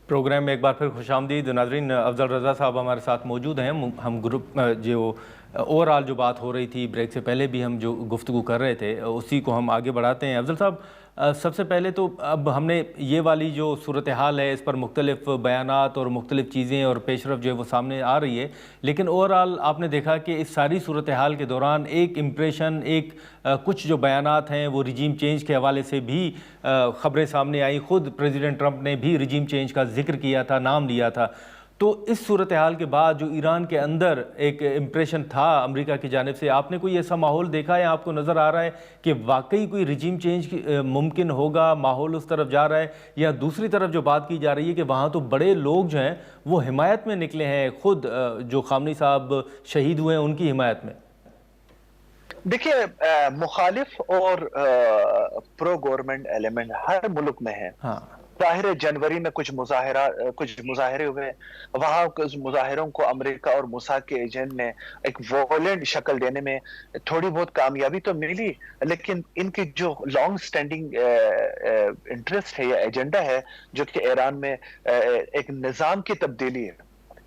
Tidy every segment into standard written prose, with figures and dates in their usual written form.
Programme में एक बार फिर खुशामदीद नाज़रीन। अफजल रज़ा साहब हमारे साथ मौजूद हैं। हम ग्रुप जो ओवरऑल जो बात हो रही थी ब्रेक से पहले भी हम जो गुफ्तगू कर रहे थे उसी को हम आगे बढ़ाते हैं। अफजल साहब, सबसे पहले तो अब हमने ये वाली जो सूरत हाल है इस पर मुख्तलिफ बयानात और मुख्तलिफ चीज़ें और पेशरफ जो है वो सामने आ रही है, लेकिन ओवरऑल आपने देखा कि इस सारी सूरत हाल के दौरान एक इम्प्रेशन, कुछ जो बयानात हैं वो रिजीम चेंज के हवाले से भी ख़बरें सामने आई। ख़ुद प्रेसिडेंट ट्रंप ने भी रिजीम चेंज का जिक्र किया था, नाम लिया था। तो इस सूरत हाल के बाद जो ईरान के अंदर एक इम्प्रेशन था अमेरिका की जानिब से, आपने कोई ऐसा माहौल देखा है, आपको नज़र आ रहा है कि वाकई कोई रिजीम चेंज मुमकिन होगा, माहौल उस तरफ जा रहा है? या दूसरी तरफ जो बात की जा रही है कि वहाँ तो बड़े लोग जो हैं वो हिमायत में निकले हैं, ख़ुद जो खामनी साहब शहीद हुए हैं उनकी हिमायत में। देखिए, मुखालिफ और प्रो गवर्नमेंट एलिमेंट हर मुल्क में है। हाँ, जाहिर है जनवरी में कुछ मुजाहरे हुए। वहां कुछ मुजाहिरों को अमेरिका और मोसाद के एजेंट ने एक वॉयलेंट शक्ल देने में थोड़ी बहुत कामयाबी तो मिली, लेकिन इनकी जो लॉन्ग स्टैंडिंग इंटरेस्ट है या एजेंडा है, जो कि ईरान में एक निजाम की तब्दीली है,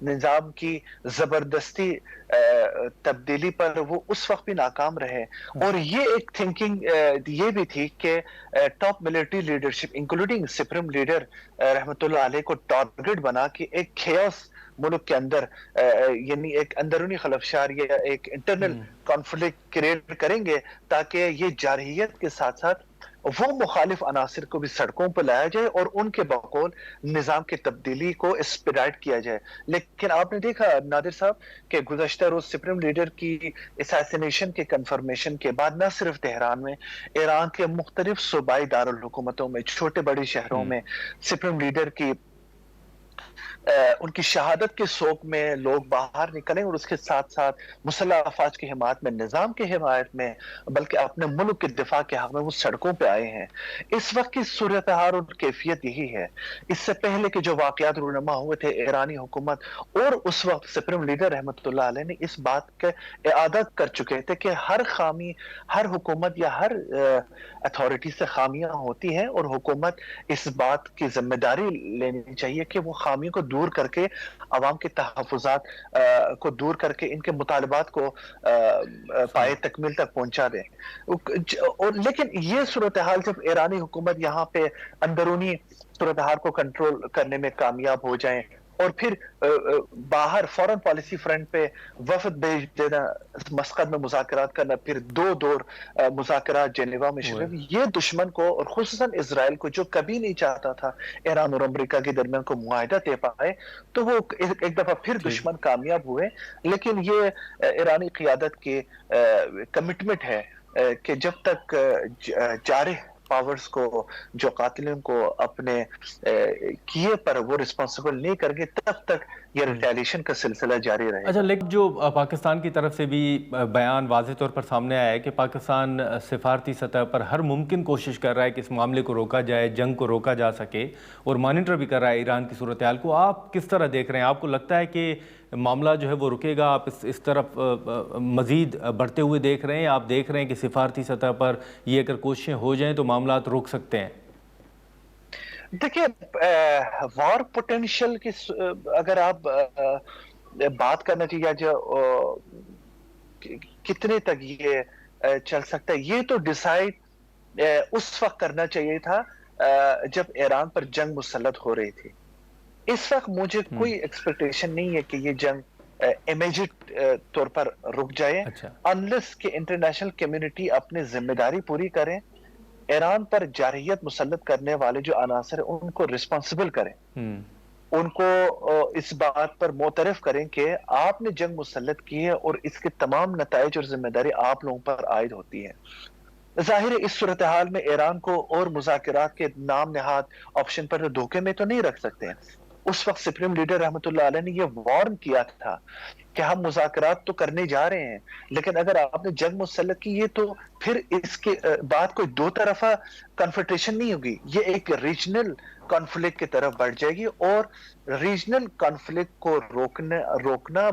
निजाम की जबरदस्ती तब्दीली पर वो उस वक्त भी नाकाम रहे। और ये एक थिंकिंग ये भी थी कि top military leadership including supreme leader रहमतुल्लाह अलैह को टारगेट बना कि एक खेओस मुल्क के अंदर यानी एक अंदरूनी खलफशार या एक इंटरनल कॉन्फ्लिक्ट क्रिएट करेंगे, ताकि ये जारहियत के साथ साथ वो मुखालिफ अनासिर को भी सड़कों पर लाया जाए और उनके बकौल निजाम की तब्दीली को एक्सपीडाइट किया जाए। लेकिन आपने देखा नादिर साहब कि गुज़श्ता रोज सुप्रीम लीडर की असैसिनेशन के कंफर्मेशन के बाद न सिर्फ तेहरान में, ईरान के मुख्तलिफ सूबाई दारुल हुकूमतों में, छोटे बड़े शहरों में सुप्रीम लीडर की उनकी शहादत के शोक में लोग बाहर निकले और उसके साथ साथ मुसल्लह अफवाज की हिमायत में, निजाम की हिमायत में, बल्कि अपने मुल्क के दिफा के हक में वो सड़कों पे आए हैं। इस वक्त की सूरत हाल और कैफियत यही है। इससे पहले के जो वाकयात रूनमा हुए थे, ईरानी हुकूमत और उस वक्त सुप्रीम लीडर रहमतुल्लाह अलैह ने इस बात का इआदा कर चुके थे कि हर खामी, हर हुकूमत या हर अथॉरिटी से खामियां होती हैं और हुकूमत इस बात की जिम्मेदारी लेनी चाहिए कि वो खामियों को दूर करके अवाम के तहफ़्फ़ुज़ात को दूर करके इनके मुतालबात को पाए तकमील तक पहुंचा दें। और लेकिन ये सूरत हाल जब ईरानी हुकूमत यहाँ पे अंदरूनी सूरत हाल को कंट्रोल करने में कामयाब हो जाए और फिर बाहर फॉरेन पॉलिसी फ्रंट पे वफद भेज देना, मस्कत में मुज़ाकरात करना, फिर दो दौर मुज़ाकरात जेनेवा में शुरू, ये दुश्मन को और खुसूसन इजराइल को, जो कभी नहीं चाहता था ईरान और अमेरिका के दरमियान को मुआहिदा दे पाए, तो वो एक दफा फिर दुश्मन कामयाब हुए। लेकिन ये ईरानी क़ियादत की कमिटमेंट है कि जब तक जारी पावर्स को, जो कातिलों को अपने किए पर वो रिस्पॉन्सिबल नहीं करेंगे, तब तक ये रिटेलिएशन का सिलसिला जारी रहेगा। अच्छा, लेकिन जो पाकिस्तान की तरफ से भी बयान वाज़ेह तौर पर सामने आया है कि पाकिस्तान सिफारती सतह पर हर मुमकिन कोशिश कर रहा है कि इस मामले को रोका जाए, जंग को रोका जा सके, और मॉनिटर भी कर रहा है ईरान की सूरत हाल को। आप किस तरह देख रहे हैं? आपको लगता है कि मामला जो है वो रुकेगा? आप इस तरफ मज़ीद बढ़ते हुए देख रहे हैं? आप देख रहे हैं कि सिफारती सतह पर ये अगर कोशिशें हो जाएँ तो मामला रुक सकते हैं? देखिए, वॉर पोटेंशियल की अगर आप बात करना चाहिए, जो कितने तक ये चल सकता है, ये तो डिसाइड उस वक्त करना चाहिए था जब ईरान पर जंग मुसल्लत हो रही थी। इस वक्त मुझे कोई एक्सपेक्टेशन नहीं है कि ये जंग इमीडिएट तौर पर रुक जाए, अच्छा, अनलेस कि इंटरनेशनल कम्युनिटी अपनी जिम्मेदारी पूरी करे, ईरान पर जारहियत मुसल्लत करने वाले जो अनासर हैं उनको रिस्पॉन्सिबल करें, उनको इस बात पर मोतरफ करें कि आपने जंग मुसल्लत की है और इसके तमाम नताइज और जिम्मेदारी आप लोगों पर आयद होती है। जाहिर है इस सूरत हाल में ईरान को और मुज़ाकरात के नाम नहाद ऑप्शन पर धोखे में तो नहीं रख सकते हैं। उस वक्त सुप्रीम लीडर रहमतुल्लाह अलैह ने यह वार्न किया था कि हम मुज़ाकरात तो करने जा रहे हैं, लेकिन अगर आपने जंग मुसल्लत की है तो फिर इसके बाद कोई दो तरफा कन्फ्रंटेशन नहीं होगी, ये एक रीजनल कॉन्फ्लिक्ट की तरफ बढ़ जाएगी और रीजनल कॉन्फ्लिक्ट को रोकना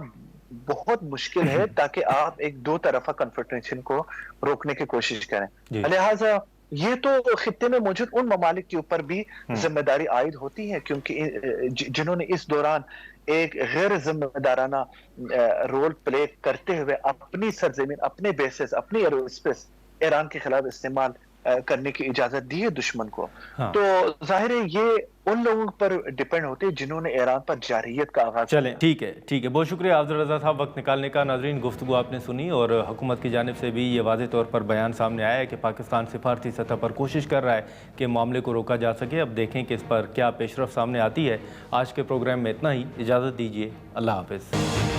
बहुत मुश्किल है, ताकि आप एक दो तरफा कन्फ्रंटेशन को रोकने की कोशिश करें। लिहाजा یہ تو خطے میں موجود ان ممالک کے اوپر بھی ذمہ داری عائد ہوتی ہے، کیونکہ جنہوں نے اس دوران ایک غیر ذمہ دارانہ رول پلے کرتے ہوئے اپنی سرزمین، اپنے بیسز، اپنی ایرو اسپیس ایران کے خلاف استعمال کرنے کی اجازت دی ہے دشمن کو، ہاں تو ظاہر ہے یہ ان لوگوں پر ڈیپینڈ ہوتے ہیں جنہوں نے ایران پر جارحیت کا آغاز چلیں کیا۔ ٹھیک ہے بہت شکریہ افضل رضا صاحب وقت نکالنے کا۔ ناظرین، گفتگو آپ نے سنی اور حکومت کی جانب سے بھی یہ واضح طور پر بیان سامنے آیا ہے کہ پاکستان سفارتی سطح پر کوشش کر رہا ہے کہ معاملے کو روکا جا سکے۔ اب دیکھیں کہ اس پر کیا پیش رفت سامنے آتی ہے۔ آج کے پروگرام میں اتنا ہی، اجازت دیجیے، اللہ حافظ۔